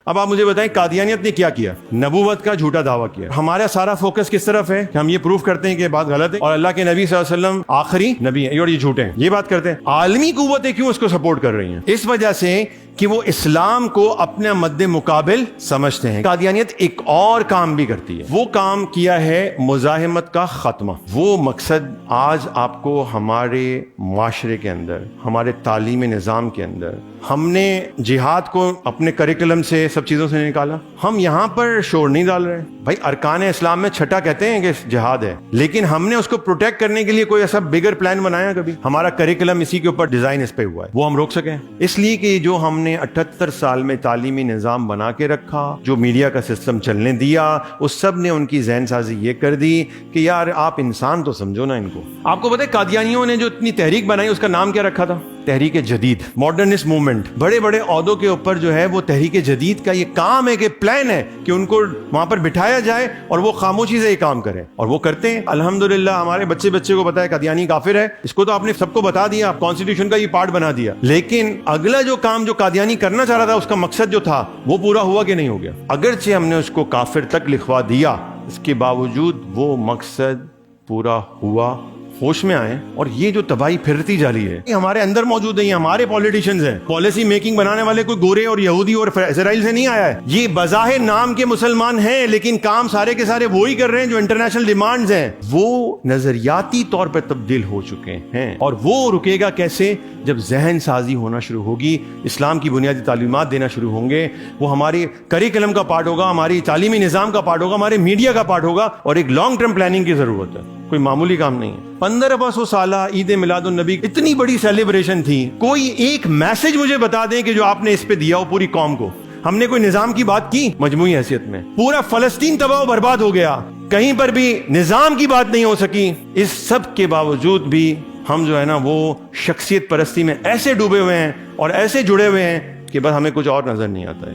اب آپ مجھے بتائیں قادیانیت نے کیا کیا؟ نبوت کا جھوٹا دعویٰ کیا. ہمارا سارا فوکس کس طرف ہے کہ ہم یہ پروف کرتے ہیں کہ بات غلط ہے اور اللہ کے نبی صلی اللہ علیہ وسلم آخری نبی ہیں اور یہ جھوٹے ہیں. یہ بات کرتے ہیں. عالمی قوتیں کیوں اس کو سپورٹ کر رہی ہیں؟ اس وجہ سے کہ وہ اسلام کو اپنا مد مقابل سمجھتے ہیں. قادیانیت ایک اور کام بھی کرتی ہے. وہ کام کیا ہے مزاحمت کا خاتمہ. وہ مقصد آج آپ کو ہمارے معاشرے کے اندر، ہمارے تعلیمی نظام کے اندر، ہم نے جہاد کو اپنے کریکولم سے سب چیزوں سے نکالا. ہم یہاں پر شور نہیں ڈال رہے. بھائی ارکان اسلام میں چھٹا کہتے ہیں کہ جہاد ہے، لیکن ہم نے اس کو پروٹیکٹ کرنے کے لیے کوئی ایسا بگر پلان بنایا کبھی؟ ہمارا کریکولم اسی کے اوپر ڈیزائن اس پہ ہوا ہے. وہ ہم روک سکیں اس لیے کہ جو ہم نے 78 سال میں تعلیمی نظام بنا کے رکھا، جو میڈیا کا سسٹم چلنے دیا، اس سب نے ان کی ذہن سازی یہ کر دی کہ یار آپ انسان تو سمجھو نا ان کو. آپ کو پتہ ہے قادیانیوں نے جو اتنی تحریک بنائی اس کا نام کیا رکھا تھا؟ تحریک جدید، ماڈرنسٹ موومنٹ. بڑے بڑے عہدوں کے اوپر جو ہے وہ تحریک جدید کا یہ کام ہے کہ پلان ہے کہ ان کو وہاں پر بٹھایا جائے اور وہ خاموشی سے یہ کام کریں، اور وہ کرتے ہیں. الحمدللہ ہمارے بچے کو پتا ہے قادیانی کافر ہے. اس کو تو آپ نے سب کو بتا دیا، کانسٹیٹیوشن کا یہ پارٹ بنا دیا. لیکن اگلا جو کام جو قادیانی کرنا چاہ رہا تھا، اس کا مقصد جو تھا وہ پورا ہوا کہ نہیں ہو گیا؟ اگرچہ ہم نے اس کو کافر تک لکھوا دیا، اس کے باوجود وہ مقصد پورا ہوا. ہوش میں آئیں. اور یہ جو تباہی پھرتی جا رہی ہے یہ ہمارے اندر موجود ہے. یہ ہمارے پولیٹیشینز ہیں. پالیسی میکنگ بنانے والے کوئی گورے اور یہودی اور اسرائیل سے نہیں آیا ہے. یہ بظاہر نام کے مسلمان ہیں لیکن کام سارے کے سارے وہی کر رہے ہیں جو انٹرنیشنل ڈیمانڈز ہیں. وہ نظریاتی طور پہ تبدیل ہو چکے ہیں. اور وہ رکے گا کیسے؟ جب ذہن سازی ہونا شروع ہوگی، اسلام کی بنیادی تعلیمات دینا شروع ہوں گے. وہ ہماری کریکولم کا پارٹ ہوگا، ہماری تعلیمی نظام کا پارٹ ہوگا، ہمارے میڈیا کا پارٹ ہوگا. اور ایک لانگ ٹرم پلاننگ کی ضرورت ہے، کوئی معمولی کام نہیں ہے. 1500 سالہ عید میلاد النبی اتنی بڑی سیلیبریشن تھی. کوئی ایک میسج مجھے بتا دیں کہ جو آپ نے اس پہ دیا ہو پوری قوم کو. ہم نے کوئی نظام کی بات کی مجموعی حیثیت میں؟ پورا فلسطین تباہ و برباد ہو گیا، کہیں پر بھی نظام کی بات نہیں ہو سکی. اس سب کے باوجود بھی ہم جو ہے نا وہ شخصیت پرستی میں ایسے ڈوبے ہوئے ہیں اور ایسے جڑے ہوئے ہیں کہ بس ہمیں کچھ اور نظر نہیں آتا ہے.